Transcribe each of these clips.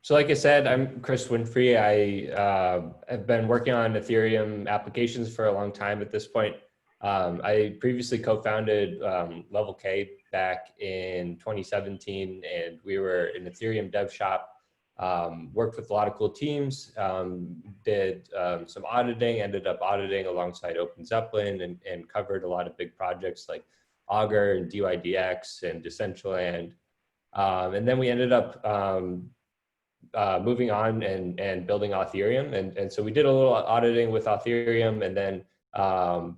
So like I said, I'm Chris Whinfrey. I have been working on Ethereum applications for a long time at this point. I previously co-founded Level K back in 2017, and we were an Ethereum dev shop, worked with a lot of cool teams, did some auditing, ended up auditing alongside Open Zeppelin, and covered a lot of big projects like Augur and DYDX and Decentraland. And then we ended up moving on and building Authereum. And so we did a little auditing with Authereum, and then,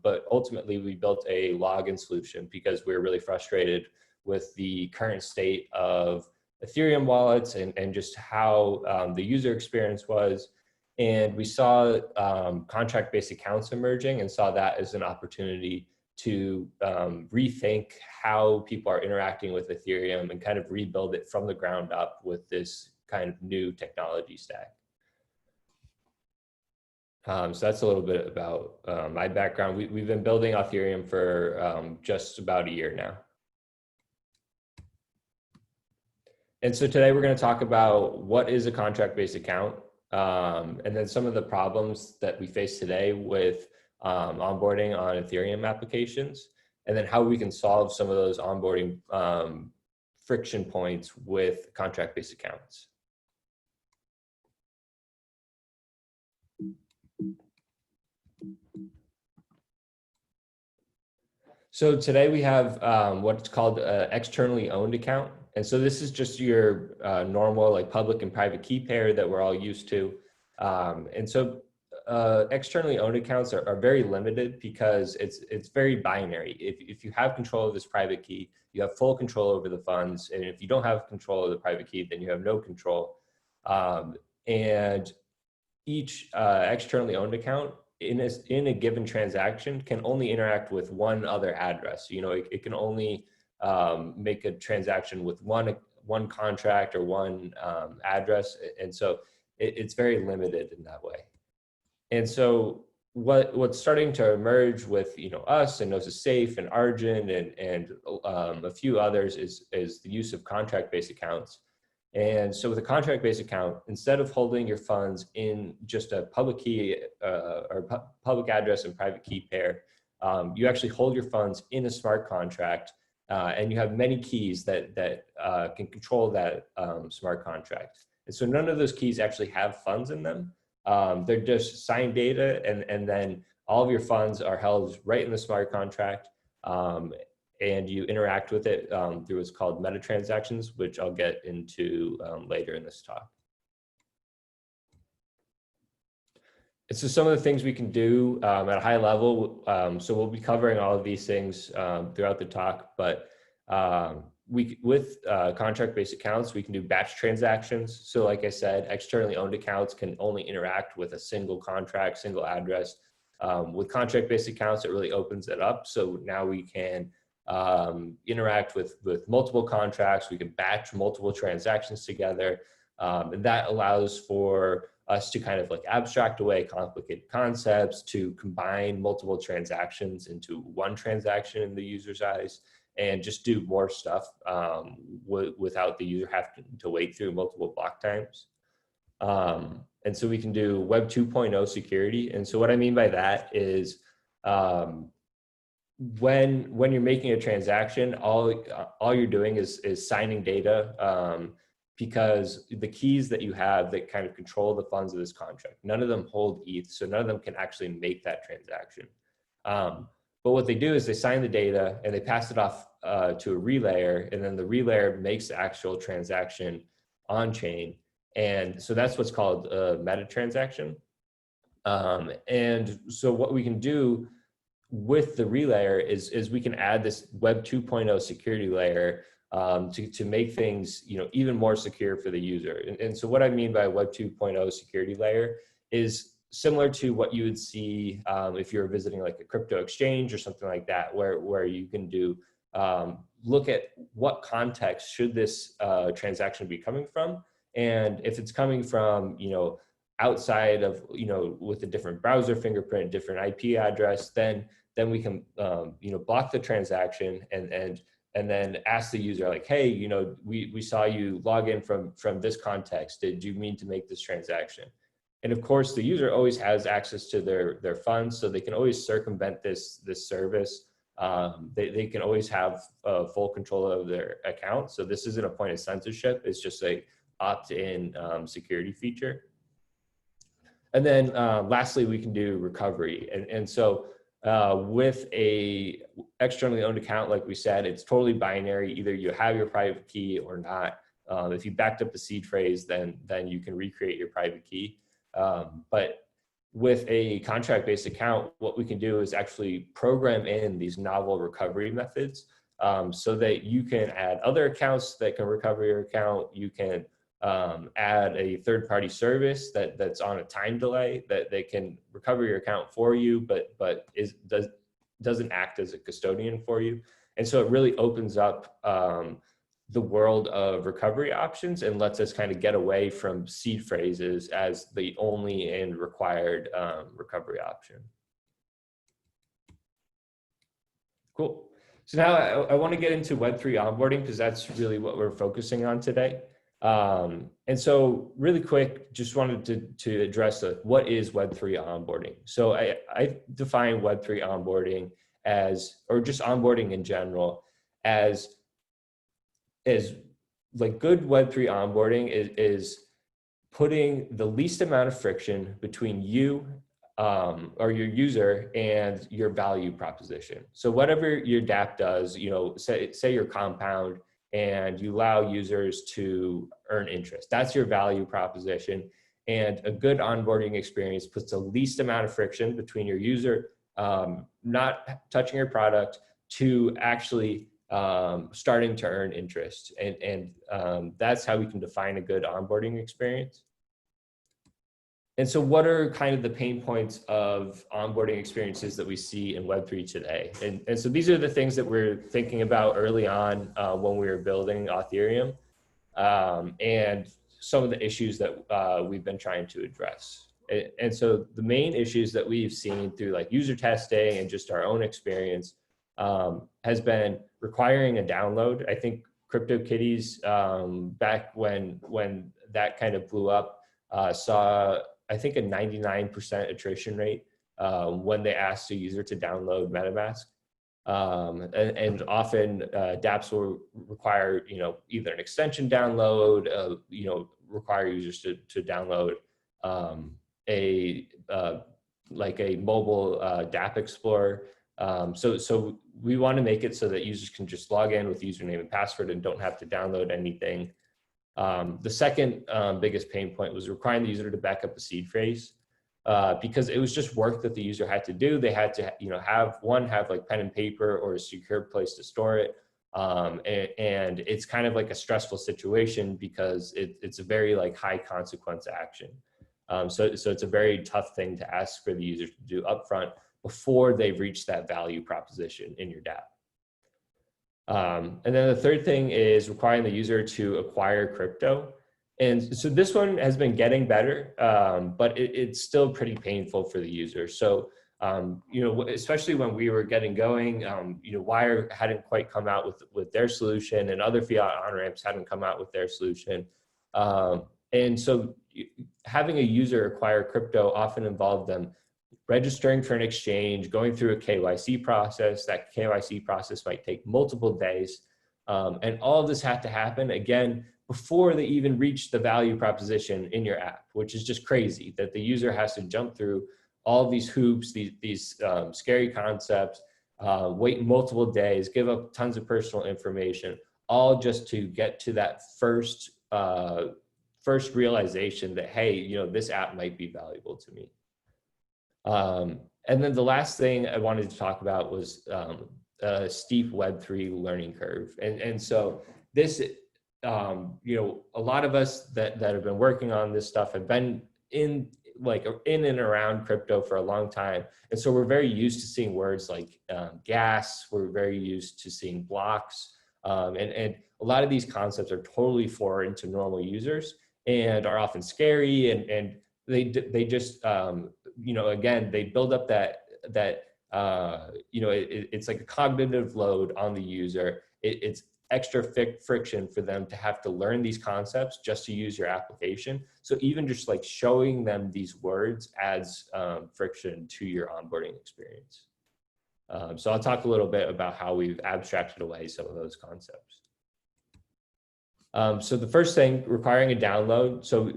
but ultimately we built a login solution because we were really frustrated with the current state of Ethereum wallets and just how the user experience was. And we saw contract-based accounts emerging and saw that as an opportunity to rethink how people are interacting with Ethereum and kind of rebuild it from the ground up with this kind of new technology stack. So that's a little bit about my background. We've been building Authereum for just about a year now. And so today we're going to talk about what is a contract-based account, and then some of the problems that we face today with onboarding on Ethereum applications, and then how we can solve some of those onboarding friction points with contract-based accounts. So today we have what's called an externally owned account. And so this is just your normal like public and private key pair that we're all used to. And so externally owned accounts are very limited because it's very binary. If you have control of this private key, you have full control over the funds. And if you don't have control of the private key, then you have no control. And each externally owned account in a given transaction can only interact with one other address. You know, it can only make a transaction with one contract or one address. And so it's very limited in that way. And so what's starting to emerge with, you know, us and Gnosis Safe and Argent and a few others is the use of contract-based accounts. And so with a contract-based account, instead of holding your funds in just a public key or public address and private key pair, you actually hold your funds in a smart contract, and you have many keys that can control that smart contract. And so none of those keys actually have funds in them. They're just signed data, and then all of your funds are held right in the smart contract. And you interact with it through what's called Metatransactions, which I'll get into later in this talk. And so some of the things we can do at a high level, so we'll be covering all of these things throughout the talk, but with contract-based accounts, we can do batch transactions. So like I said, externally owned accounts can only interact with a single contract, single address. With contract-based accounts, it really opens it up. So now we can interact with multiple contracts. We can batch multiple transactions together. And that allows for us to kind of like abstract away complicated concepts, to combine multiple transactions into one transaction in the user's eyes, and just do more stuff without the user having to wait through multiple block times. And so we can do Web 2.0 security. And so what I mean by that is when you're making a transaction, all you're doing is signing data, because the keys that you have that kind of control the funds of this contract, none of them hold ETH, so none of them can actually make that transaction. But what they do is they sign the data and they pass it off to a relayer, and then the relayer makes the actual transaction on chain. And so that's what's called a Metatransaction. And so what we can do with the relayer is we can add this Web 2.0 security layer to make things, you know, even more secure for the user. And so what I mean by Web 2.0 security layer is similar to what you would see if you're visiting like a crypto exchange or something like that, where you can do look at what context should this transaction be coming from, and if it's coming from, you know, outside of, you know, with a different browser fingerprint, different IP address, then we can you know, block the transaction and and then ask the user like, hey, you know, we saw you log in from this context. Did you mean to make this transaction? And of course, the user always has access to their funds, so they can always circumvent this service. They can always have full control of their account. So this isn't a point of censorship. It's just a opt-in security feature. And then lastly, we can do recovery. And so with a externally owned account, like we said, it's totally binary. Either you have your private key or not. If you backed up the seed phrase, then you can recreate your private key. But with a contract-based account, what we can do is actually program in these novel recovery methods so that you can add other accounts that can recover your account. You can add a third-party service that's on a time delay that they can recover your account for you, but doesn't act as a custodian for you. And so it really opens up the world of recovery options and lets us kind of get away from seed phrases as the only and required recovery option. Cool. So now I want to get into Web3 onboarding because that's really what we're focusing on today. And so really quick, just wanted to address what is Web3 onboarding. So I define Web3 onboarding as, or just onboarding in general, as like good Web3 onboarding is putting the least amount of friction between you or your user and your value proposition. So whatever your Dapp does, you know, say your compound, and you allow users to earn interest. That's your value proposition. And a good onboarding experience puts the least amount of friction between your user not touching your product to actually starting to earn interest. And that's how we can define a good onboarding experience. And so what are kind of the pain points of onboarding experiences that we see in Web3 today? And so these are the things that we're thinking about early on when we were building Authereum, and some of the issues that we've been trying to address. And so the main issues that we've seen through like user testing and just our own experience has been requiring a download. I think CryptoKitties, back when that kind of blew up, saw I think a 99% attrition rate when they asked a user to download MetaMask. And often Dapps will require, you know, either an extension download, you know, require users to download like a mobile Dapp Explorer. So we want to make it so that users can just log in with username and password and don't have to download anything. The second biggest pain point was requiring the user to back up a seed phrase because it was just work that the user had to do. They had to, you know, have like pen and paper or a secure place to store it. And it's kind of like a stressful situation because it's a very like high consequence action. So it's a very tough thing to ask for the user to do upfront before they've reached that value proposition in your Dapp. And then the third thing is requiring the user to acquire crypto. And so this one has been getting better, but it's still pretty painful for the user. So, you know, especially when we were getting going, you know, Wire hadn't quite come out with their solution and other Fiat Onramps hadn't come out with their solution. And so having a user acquire crypto often involved them registering for an exchange, going through a KYC process. That KYC process might take multiple days. And all of this had to happen, again, before they even reach the value proposition in your app, which is just crazy that the user has to jump through all these hoops, these scary concepts, wait multiple days, give up tons of personal information, all just to get to that first realization that, hey, you know, this app might be valuable to me. And then the last thing I wanted to talk about was a steep Web3 learning curve. And so this, you know, a lot of us that have been working on this stuff have been in and around crypto for a long time. And so we're very used to seeing words like gas, we're very used to seeing blocks. And a lot of these concepts are totally foreign to normal users and are often scary, and they just, you know, again, they build up that you know, it's like a cognitive load on the user, it's extra friction for them to have to learn these concepts just to use your application. So even just like showing them these words adds friction to your onboarding experience. So I'll talk a little bit about how we've abstracted away some of those concepts. So the first thing, requiring a download. So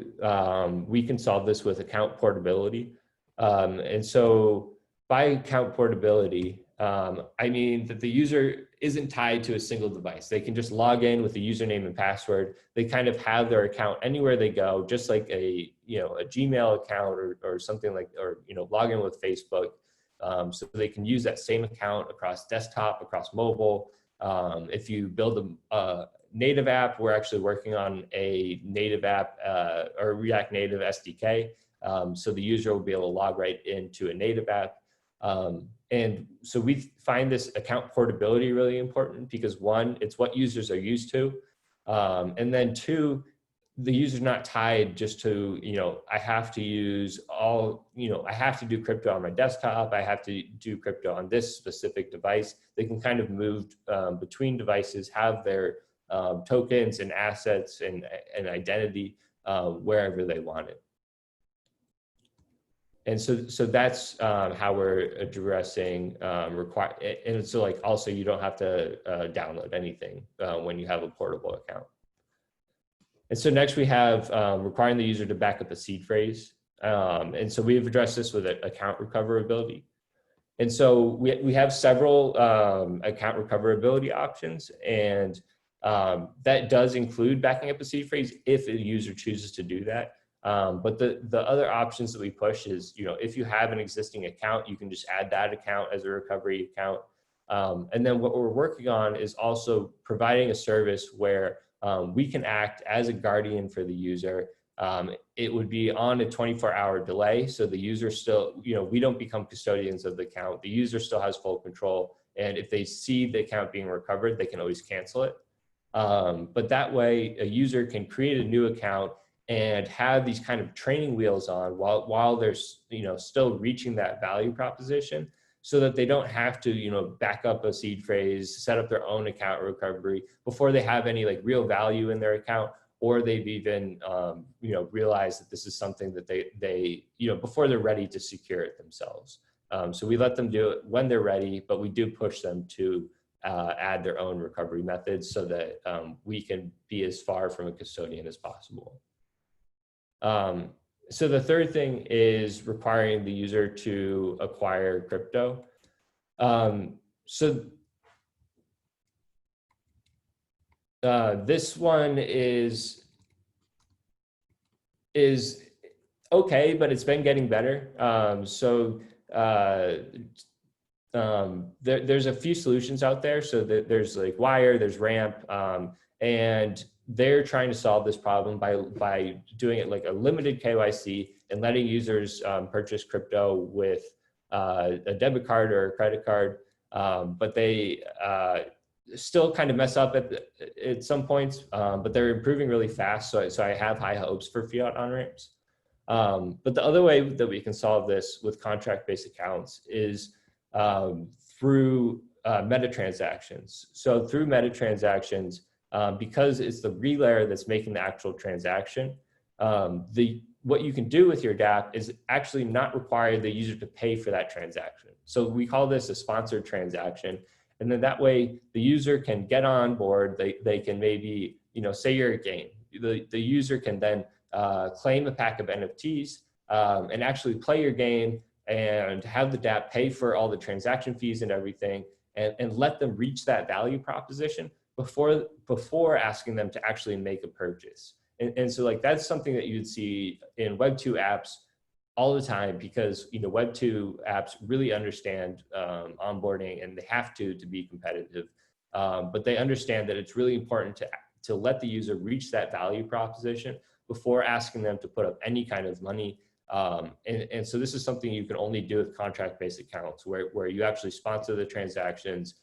we can solve this with account portability. And so by account portability, I mean that the user isn't tied to a single device. They can just log in with a username and password. They kind of have their account anywhere they go, just like a Gmail account or something like, or log in with Facebook. So they can use that same account across desktop, across mobile. If you build a native app, we're actually working on a native app or React Native SDK. So the user will be able to log right into a native app. And so we find this account portability really important because one, it's what users are used to. And then two, the user's not tied just to, I have to use I have to do crypto on my desktop. I have to do crypto on this specific device. They can kind of move between devices, have their tokens and assets and identity wherever they want it. And so that's how we're addressing and so like also you don't have to download anything when you have a portable account. And so next we have requiring the user to back up a seed phrase. And so we've addressed this with account recoverability. And so we have several account recoverability options, and that does include backing up a seed phrase if a user chooses to do that. But the other options that we push is, if you have an existing account, you can just add that account as a recovery account. And then what we're working on is also providing a service where we can act as a guardian for the user. It would be on a 24-hour delay. So the user still, we don't become custodians of the account. The user still has full control. And if they see the account being recovered, they can always cancel it. But that way a user can create a new account and have these kind of training wheels on while they're, still reaching that value proposition, so that they don't have to, back up a seed phrase, set up their own account recovery before they have any like real value in their account, or they've even, realized that this is something that they before they're ready to secure it themselves. So we let them do it when they're ready, but we do push them to add their own recovery methods so that we can be as far from a custodian as possible. So the third thing is requiring the user to acquire crypto. This one is okay, but it's been getting better. There's a few solutions out there. So there's like Wire, there's Ramp, and they're trying to solve this problem by doing it like a limited KYC and letting users purchase crypto with a debit card or a credit card. But they still kind of mess up at some points, but they're improving really fast. So I have high hopes for Fiat Onramps. But the other way that we can solve this with contract-based accounts is through metatransactions. So through metatransactions, because it's the relayer that's making the actual transaction, what you can do with your Dapp is actually not require the user to pay for that transaction. So we call this a sponsored transaction. And then that way the user can get on board. They can maybe, say you're a game. The user can then claim a pack of NFTs and actually play your game and have the Dapp pay for all the transaction fees and everything, and let them reach that value proposition before asking them to actually make a purchase. And so like that's something that you'd see in Web 2 apps all the time, because Web 2 apps really understand onboarding, and they have to be competitive. But they understand that it's really important to let the user reach that value proposition before asking them to put up any kind of money. And so this is something you can only do with contract-based accounts, where you actually sponsor the transactions,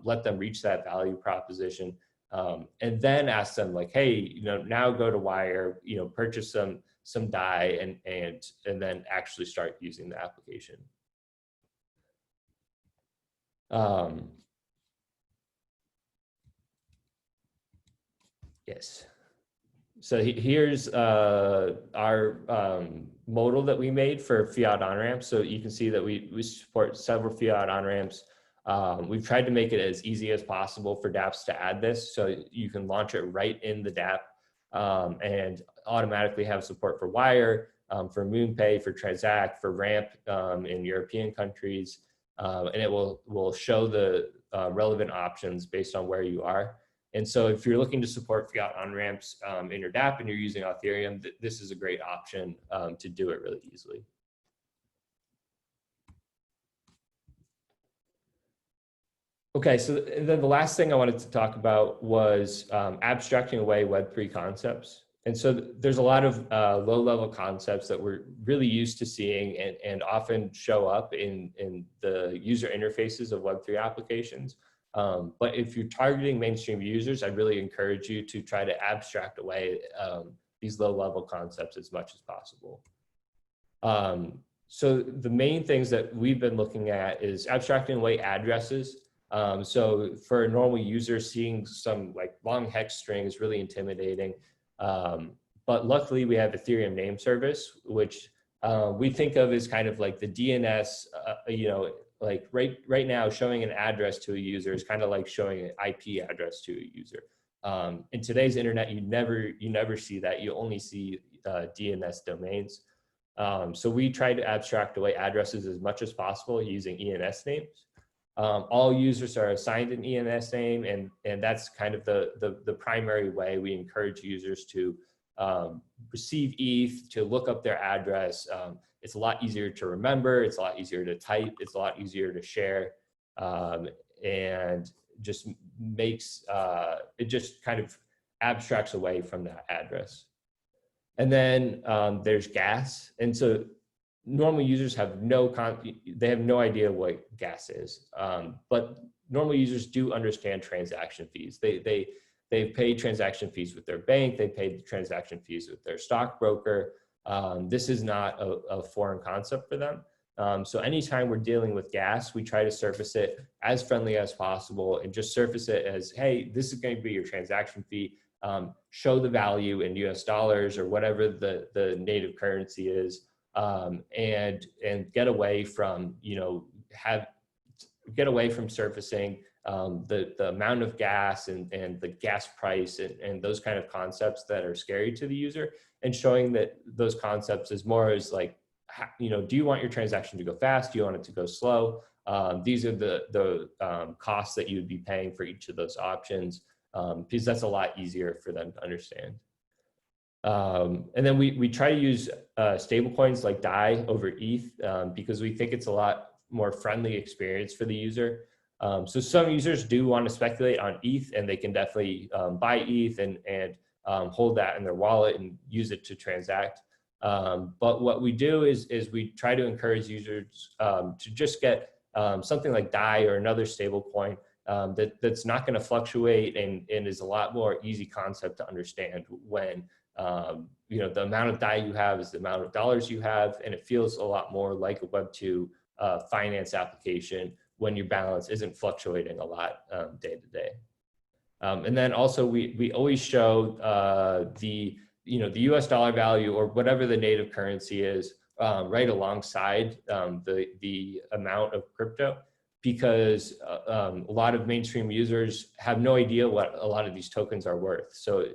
let them reach that value proposition, and then ask them like, hey, now go to Wire, purchase some DAI, and then actually start using the application. Yes. So here's our modal that we made for Fiat Onramp. So you can see that we support several Fiat Onramps. We've tried to make it as easy as possible for Dapps to add this, so you can launch it right in the Dapp and automatically have support for Wire, for MoonPay, for Transact, for Ramp in European countries, and it will show the relevant options based on where you are. And so if you're looking to support Fiat on-ramps in your Dapp and you're using Authereum, this is a great option to do it really easily. Okay, so then the last thing I wanted to talk about was abstracting away Web3 concepts. And so there's a lot of low-level concepts that we're really used to seeing and often show up in the user interfaces of Web3 applications. But if you're targeting mainstream users, I'd really encourage you to try to abstract away these low-level concepts as much as possible. So the main things that we've been looking at is abstracting away addresses. So for a normal user, seeing some like long hex string is really intimidating. But luckily we have Ethereum name service, which we think of as kind of like the DNS, you know, like right now showing an address to a user is kind of like showing an IP address to a user. In today's internet, you never see that. You only see DNS domains. So we try to abstract away addresses as much as possible using ENS names. All users are assigned an ENS name, and that's kind of the primary way we encourage users to receive ETH, to look up their address. It's a lot easier to remember, it's a lot easier to type, it's a lot easier to share, and just makes, it just kind of abstracts away from that address. And then there's gas. And so normal users have they have no idea what gas is, but normal users do understand transaction fees. They've paid transaction fees with their bank, they paid transaction fees with their stockbroker. This is not a foreign concept for them. So anytime we're dealing with gas, we try to surface it as friendly as possible and just surface it as, hey, this is going to be your transaction fee. Show the value in US dollars or whatever the native currency is, and get away from, you know, get away from surfacing the amount of gas and the gas price and those kind of concepts that are scary to the user, and showing that those concepts is more as like, you know, do you want your transaction to go fast? Do you want it to go slow? These are the costs that you would be paying for each of those options, because that's a lot easier for them to understand. And then we try to use stable coins like DAI over ETH because we think it's a lot more friendly experience for the user. So some users do want to speculate on ETH, and they can definitely buy ETH and hold that in their wallet and use it to transact. But what we do is we try to encourage users to just get something like DAI or another stable coin that's not going to fluctuate and is a lot more easy concept to understand when you know, the amount of DAI you have is the amount of dollars you have, and it feels a lot more like a Web2 finance application when your balance isn't fluctuating a lot day to day. And then also we always show the US dollar value or whatever the native currency is right alongside the amount of crypto, because a lot of mainstream users have no idea what a lot of these tokens are worth. So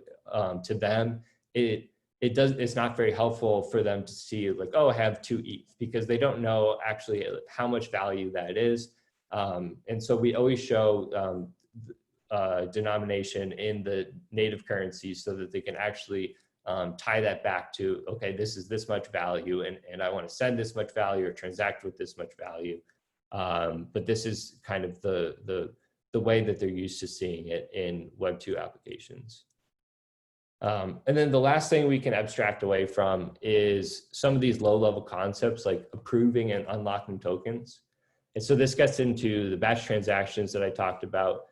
to them, it's not very helpful for them to see like, oh, I have 2 ETH, because they don't know actually how much value that is. And so we always show denomination in the native currency so that they can actually tie that back to, okay, this is this much value, and I want to send this much value or transact with this much value. But this is kind of the way that they're used to seeing it in Web2 applications. And then the last thing we can abstract away from is some of these low-level concepts like approving and unlocking tokens. And so this gets into the batch transactions that I talked about.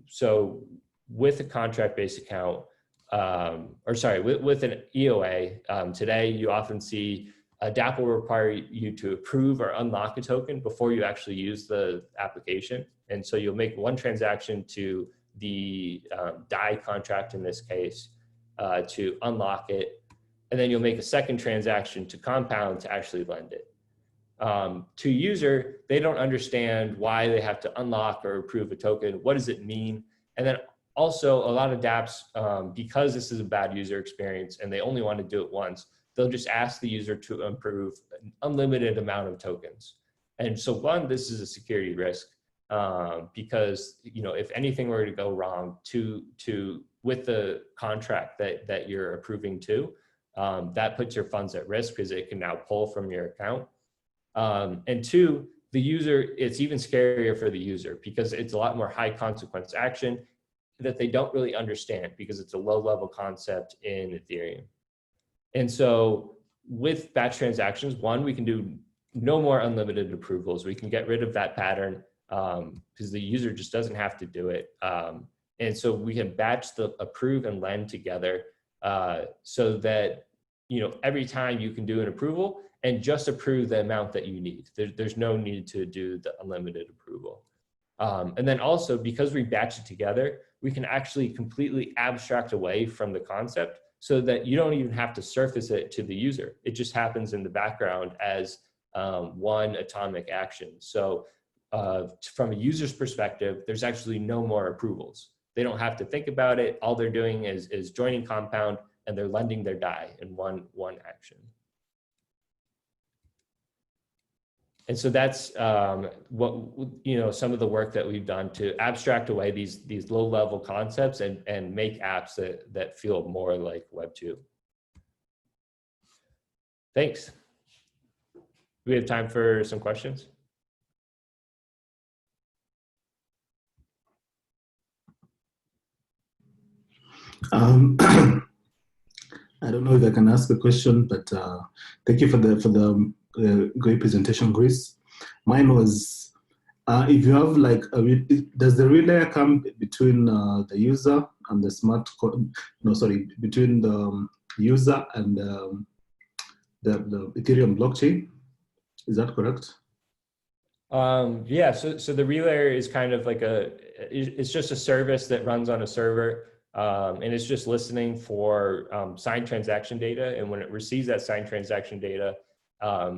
So with a contract-based account, with an EOA, today you often see Dapp will require you to approve or unlock a token before you actually use the application. And so you'll make one transaction to the DAI contract in this case to unlock it. And then you'll make a second transaction to Compound to actually lend it. To user, they don't understand why they have to unlock or approve a token. What does it mean? And then also a lot of dApps, because this is a bad user experience and they only want to do it once, they'll just ask the user to approve an unlimited amount of tokens. And so one, this is a security risk because if anything were to go wrong with the contract that you're approving to, that puts your funds at risk because it can now pull from your account. And two, the user, it's even scarier for the user because it's a lot more high consequence action that they don't really understand because it's a low level concept in Ethereum. And so with batch transactions, one, we can do no more unlimited approvals. We can get rid of that pattern because the user just doesn't have to do it. And so we can batch the approve and lend together so that every time you can do an approval and just approve the amount that you need. There's no need to do the unlimited approval. And then also because we batch it together, we can actually completely abstract away from the concept so that you don't even have to surface it to the user. It just happens in the background as one atomic action. So from a user's perspective, there's actually no more approvals. They don't have to think about it. All they're doing is joining Compound and they're lending their DAI in one action. And so that's what some of the work that we've done to abstract away these low-level concepts and make apps that feel more like Web 2. Thanks. Do we have time for some questions? I don't know if I can ask a question, but thank you for the great presentation, Chris. Mine was, if you have like, does the relay come between the user and the between the user and the Ethereum blockchain? Is that correct? Yeah, so the relay is kind of like it's just a service that runs on a server. And it's just listening for signed transaction data. And when it receives that signed transaction data,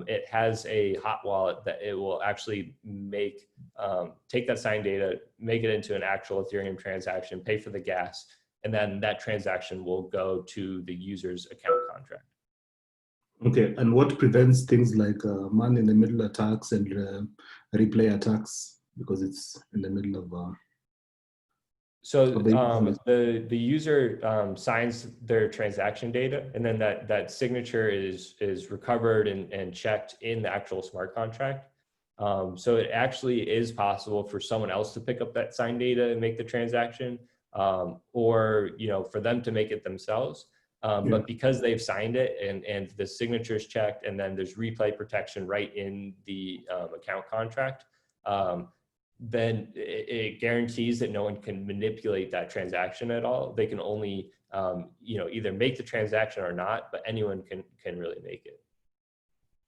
it has a hot wallet that it will actually take that signed data, make it into an actual Ethereum transaction, pay for the gas, and then that transaction will go to the user's account contract. Okay, and what prevents things like man-in-the-middle attacks and replay attacks because it's in the middle of... So the user signs their transaction data, and then that signature is recovered and checked in the actual smart contract. So it actually is possible for someone else to pick up that signed data and make the transaction, or for them to make it themselves. But because they've signed it and the signature is checked, and then there's replay protection right in the account contract, then it guarantees that no one can manipulate that transaction at all. They can only, either make the transaction or not, but anyone can really make it.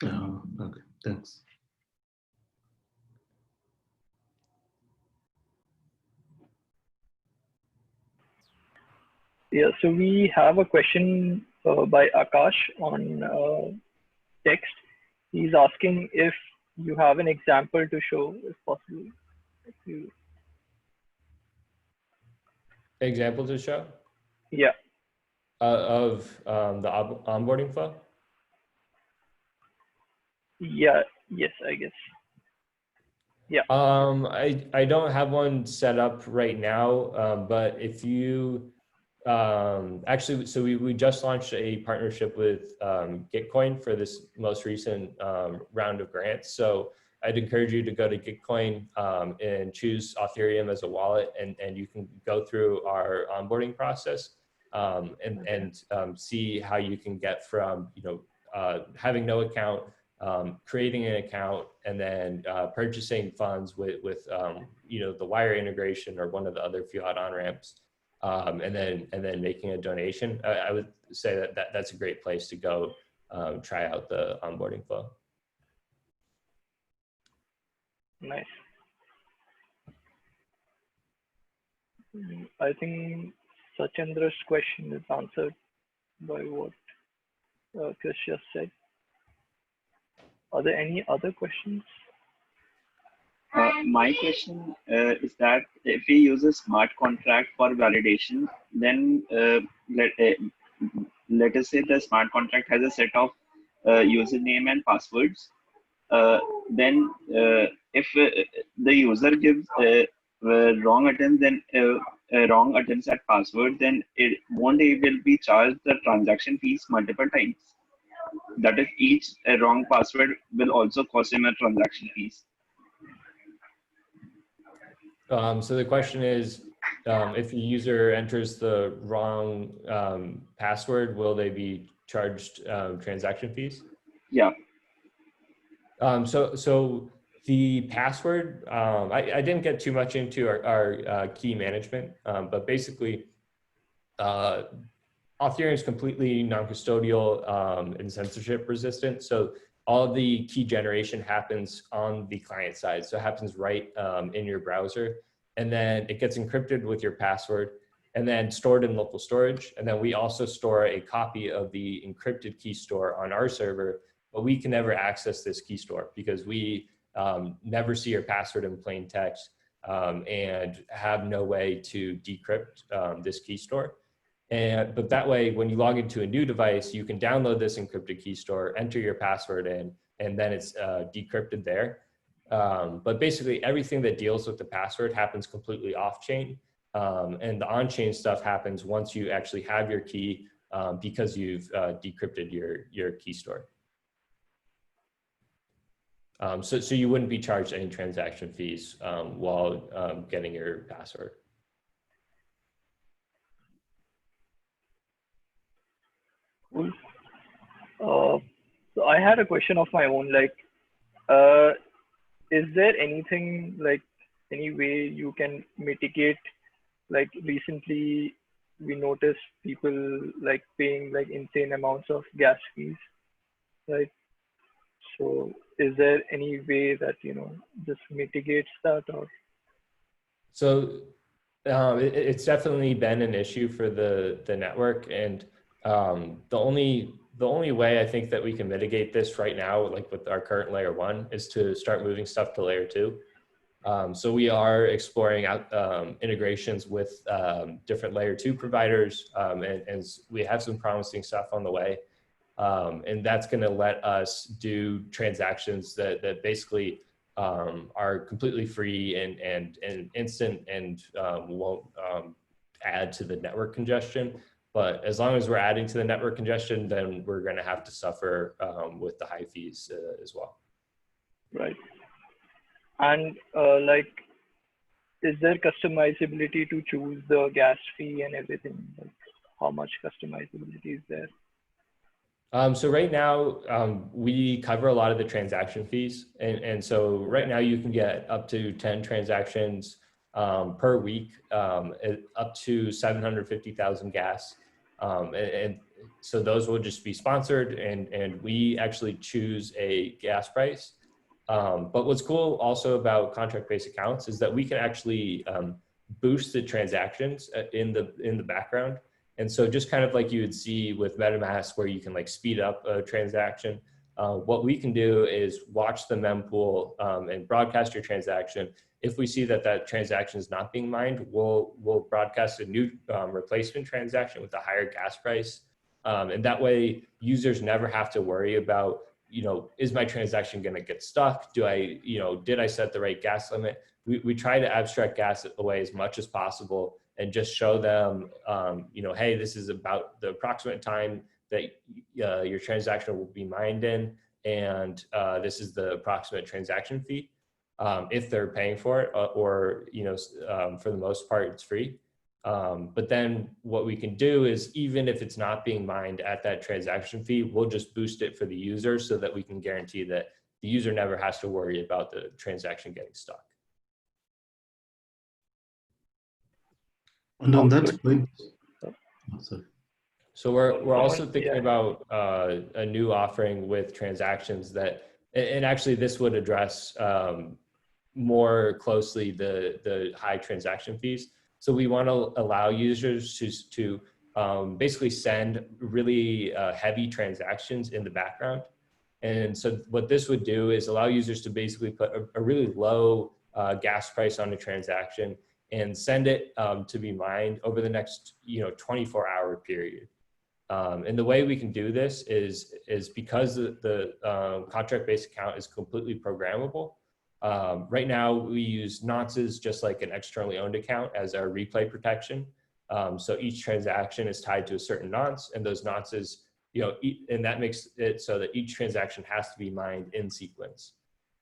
Oh, okay, thanks. Yeah, so we have a question by Akash on text. He's asking if you have an example to show, if possible. Example to show? Yeah. Of the onboarding flow? Yeah, yes, I guess. Yeah. I don't have one set up right now, but if you actually, so we just launched a partnership with Gitcoin for this most recent round of grants. So I'd encourage you to go to Gitcoin and choose Authereum as a wallet, and you can go through our onboarding process and see how you can get from having no account, creating an account, and then purchasing funds with the wire integration or one of the other Fiat Onramps, and then making a donation. I would say that's a great place to go try out the onboarding flow. Nice. I think Sachendra's question is answered by what Chris just said. Are there any other questions? My question is that if we use a smart contract for validation, then let us say the smart contract has a set of username and passwords. Then if the user gives wrong attempts, then wrong attempts at password, then it won't he will be charged the transaction fees multiple times. That is, each wrong password will also cost him a transaction fees. So the question is, if a user enters the wrong password, will they be charged transaction fees? Yeah. So the password, I didn't get too much into our key management, but basically, Authereum is completely non-custodial and censorship resistant. So all the key generation happens on the client side. So it happens right in your browser. And then it gets encrypted with your password and then stored in local storage. And then we also store a copy of the encrypted key store on our server, but we can never access this key store because we never see your password in plain text and have no way to decrypt this key store. But that way, when you log into a new device, you can download this encrypted key store, enter your password in, and then it's decrypted there. But basically, everything that deals with the password happens completely off-chain. And the on-chain stuff happens once you actually have your key because you've decrypted your key store. So you wouldn't be charged any transaction fees while getting your password. Cool. So I had a question of my own, like, is there anything, like, any way you can mitigate, like, recently we noticed people like paying like insane amounts of gas fees, right? So is there any way that, you know, this mitigates that? Or So it's definitely been an issue for the network, and the only way I think that we can mitigate this right now, like with our current layer 1, is to start moving stuff to layer 2. So we are exploring out integrations with different layer 2 providers, and we have some promising stuff on the way. And that's going to let us do transactions that basically are completely free and instant and won't add to the network congestion. But as long as we're adding to the network congestion, then we're going to have to suffer with the high fees as well. right. And like, is there customizability to choose the gas fee and everything? Like, how much customizability is there? So right now, we cover a lot of the transaction fees. And so right now you can get up to 10 transactions per week, up to 750,000 gas. And so those will just be sponsored, and we actually choose a gas price. But what's cool also about contract-based accounts is that we can actually boost the transactions in the background. And so just kind of like you would see with MetaMask, where you can like speed up a transaction, what we can do is watch the mempool and broadcast your transaction. If we see that that transaction is not being mined, we'll broadcast a new replacement transaction with a higher gas price. And that way users never have to worry about, you know, is my transaction going to get stuck? Do I, you know, did I set the right gas limit? We try to abstract gas away as much as possible and just show them, you know, hey, this is about the approximate time that your transaction will be mined in, and this is the approximate transaction fee if they're paying for it, or you know, for the most part, it's free. But then what we can do is, even if it's not being mined at that transaction fee, we'll just boost it for the user so that we can guarantee that the user never has to worry about the transaction getting stuck. And on that point, oh, sorry. So we're also thinking about a new offering with transactions that, and actually this would address more closely the high transaction fees. So we want to allow users to basically send really heavy transactions in the background. And so what this would do is allow users to basically put a really low gas price on a transaction and send it to be mined over the next 24-hour period. And the way we can do this is because the contract-based account is completely programmable. Right now we use nonces just like an externally owned account as our replay protection. So each transaction is tied to a certain nonce, and those nonces, and that makes it so that each transaction has to be mined in sequence.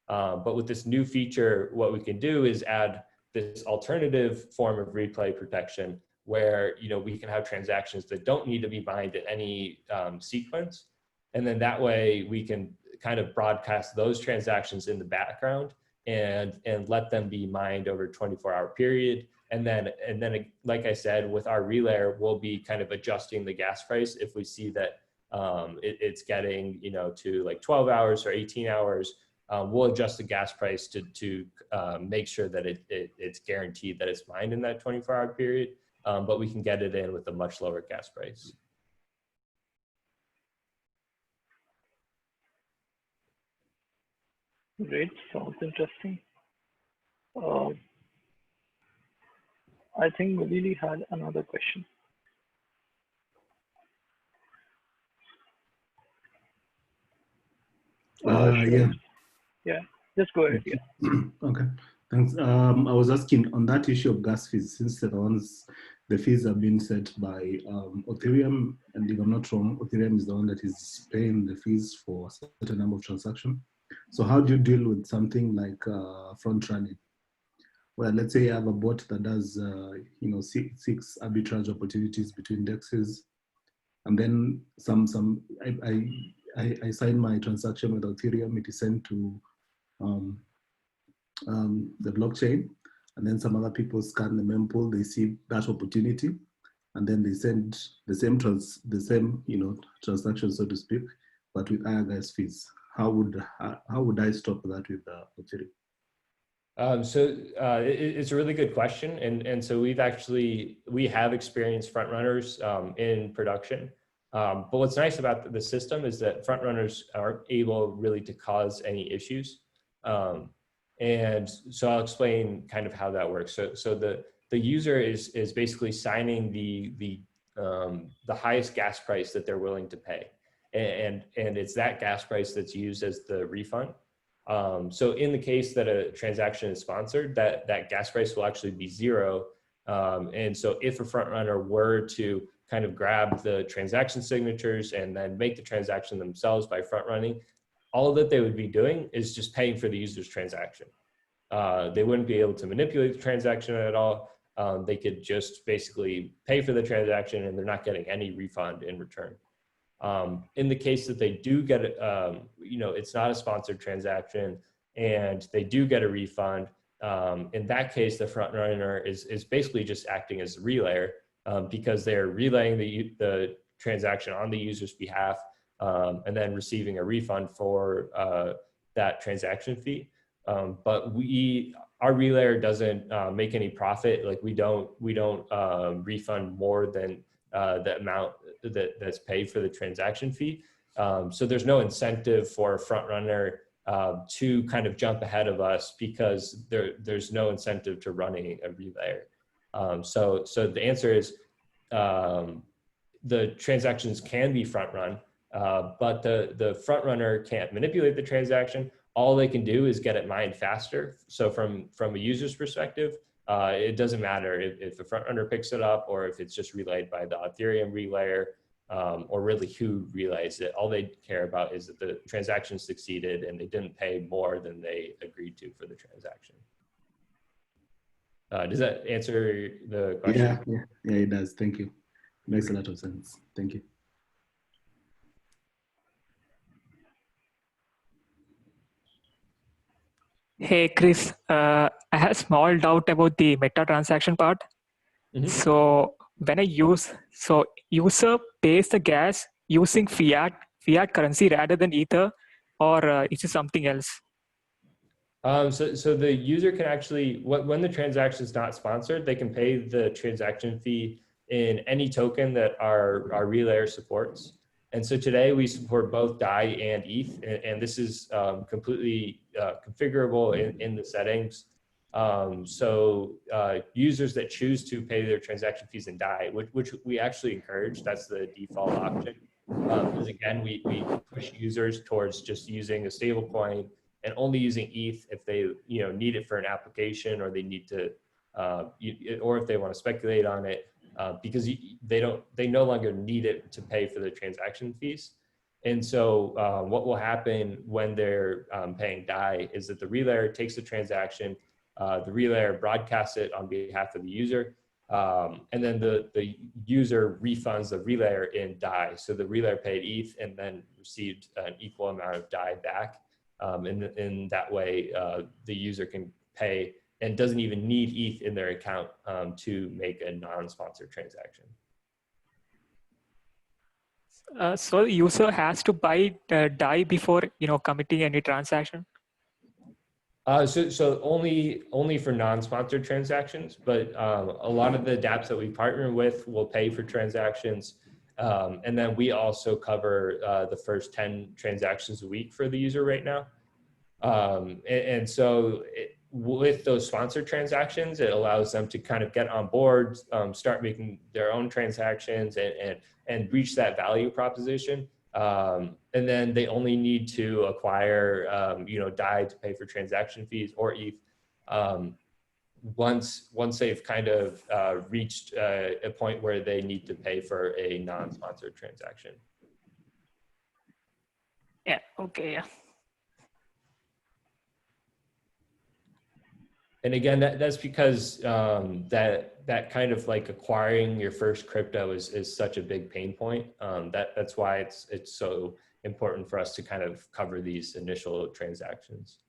But with this new feature, what we can do is add this alternative form of replay protection where we can have transactions that don't need to be mined in any sequence. And then that way we can kind of broadcast those transactions in the background and let them be mined over a 24-hour period. And then, like I said, with our relayer, we'll be kind of adjusting the gas price if we see that it's getting to like 12 hours or 18 hours. We'll adjust the gas price to make sure that it's guaranteed that it's mined in that 24-hour period, but we can get it in with a much lower gas price. Great, sounds interesting. I think Lily had another question. Yeah, just go ahead. Yeah. Okay, thanks. I was asking on that issue of gas fees, since the fees have been set by Authereum, and if I'm not wrong, Authereum is the one that is paying the fees for a certain number of transactions. So how do you deal with something like front running? Well, let's say you have a bot that does, 6 arbitrage opportunities between dexes, and then I sign my transaction with Authereum. It is sent to the blockchain, and then some other people scan the mempool. They see that opportunity, and then they send the same transaction, so to speak, but with higher gas fees. How would I stop that with Authereum? It's a really good question, and so we have experienced front runners in production. But what's nice about the system is that front runners aren't able really to cause any issues. And so I'll explain kind of how that works. So the user is basically signing the highest gas price that they're willing to pay, and it's that gas price that's used as the refund. So in the case that a transaction is sponsored, that gas price will actually be 0. And so if a front runner were to kind of grab the transaction signatures and then make the transaction themselves by front running, all that they would be doing is just paying for the user's transaction. They wouldn't be able to manipulate the transaction at all. They could just basically pay for the transaction and they're not getting any refund in return. In the case that they do get it, it's not a sponsored transaction and they do get a refund, in that case, the front runner is basically just acting as a relayer because they're relaying the transaction on the user's behalf and then receiving a refund for that transaction fee. But our relayer doesn't make any profit. Like we don't refund more than the amount that's paid for the transaction fee. So there's no incentive for a front runner to kind of jump ahead of us because there's no incentive to running a relayer. So the answer is the transactions can be front run, but the front runner can't manipulate the transaction. All they can do is get it mined faster. So from a user's perspective, it doesn't matter if the front runner picks it up or if it's just relayed by the Authereum relayer, or really who relays it. All they care about is that the transaction succeeded and they didn't pay more than they agreed to for the transaction. Does that answer the question? Yeah, it does. Thank you. Makes a lot of sense. Thank you. Hey, Chris, I had a small doubt about the Metatransaction part. Mm-hmm. So when user pays the gas using fiat currency rather than Ether, or is it something else? So the user can actually, when the transaction is not sponsored, they can pay the transaction fee in any token that our relayer supports. And so today we support both DAI and ETH, and this is completely configurable in the settings. So users that choose to pay their transaction fees in DAI, which we actually encourage, that's the default option. Because again, we push users towards just using a stable coin and only using ETH if they need it for an application, or they need to, or if they want to speculate on it, because they no longer need it to pay for the transaction fees. And so what will happen when they're paying DAI is that the relayer takes the transaction, the relayer broadcasts it on behalf of the user, and then the user refunds the relayer in DAI. So the relayer paid ETH and then received an equal amount of DAI back. In that way, the user can pay and doesn't even need ETH in their account to make a non-sponsored transaction. So the user has to buy DAI before committing any transaction. So only for non-sponsored transactions, but a lot of the dApps that we partner with will pay for transactions. And then we also cover the first 10 transactions a week for the user right now. And so with those sponsored transactions, it allows them to kind of get on board, start making their own transactions and reach that value proposition. And then they only need to acquire, DAI to pay for transaction fees or ETH. Once they've kind of reached a point where they need to pay for a non-sponsored transaction. Yeah. Okay. Yeah. And again, that's because that kind of like acquiring your first crypto is such a big pain point. That's why it's so important for us to kind of cover these initial transactions,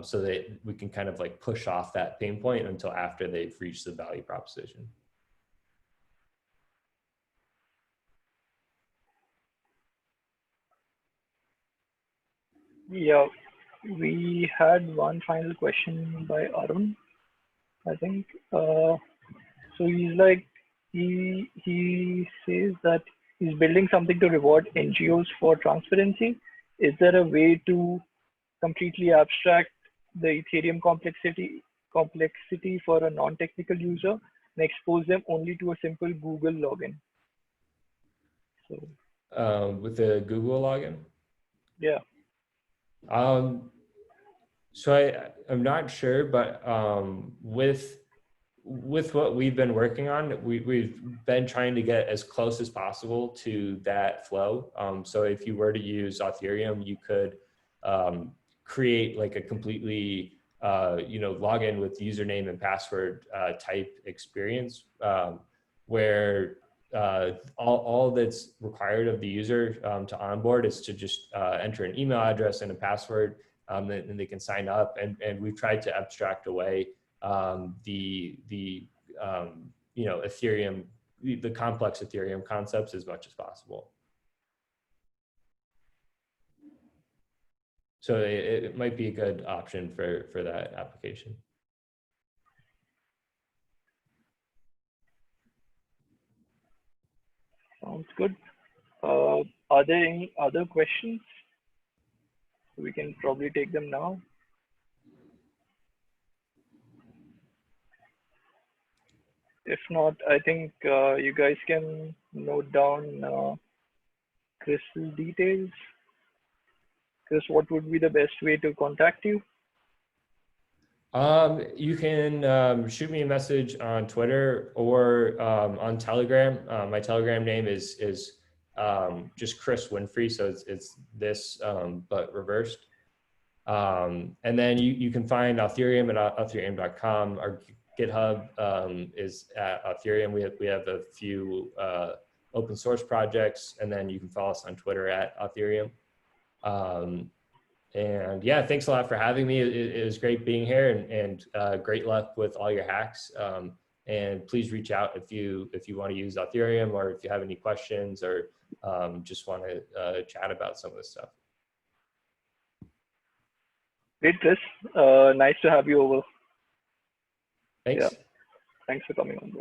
so that we can kind of like push off that pain point until after they've reached the value proposition. Yeah, we had one final question by Arun, I think. So he's like, he says that he's building something to reward NGOs for transparency. Is there a way to completely abstract the Ethereum complexity for a non-technical user and expose them only to a simple Google login? So With the Google login? yeah. So I'm not sure, but with what we've been working on, we've been trying to get as close as possible to that flow. So if you were to use Authereum, you could create like a completely login with username and password type experience, where all that's required of the user to onboard is to just enter an email address and a password, and they can sign up. And we've tried to abstract away the Ethereum, the complex Ethereum concepts as much as possible. So it might be a good option for that application. Sounds good. Are there any other questions? We can probably take them now. If not, I think you guys can note down Chris's details. Chris, what would be the best way to contact you? You can shoot me a message on Twitter or on Telegram. My Telegram name is just Chris Whinfrey, so it's this but reversed. And then you can find Authereum at authereum.com. Our GitHub is at Authereum. We have a few open source projects, and then you can follow us on Twitter at Authereum. And yeah, thanks a lot for having me. It was great being here, and great luck with all your hacks. And please reach out if you want to use Authereum, or if you have any questions, or just want to chat about some of this stuff. Great, Chris. Nice to have you over. Thanks. Yeah. Thanks for coming on board.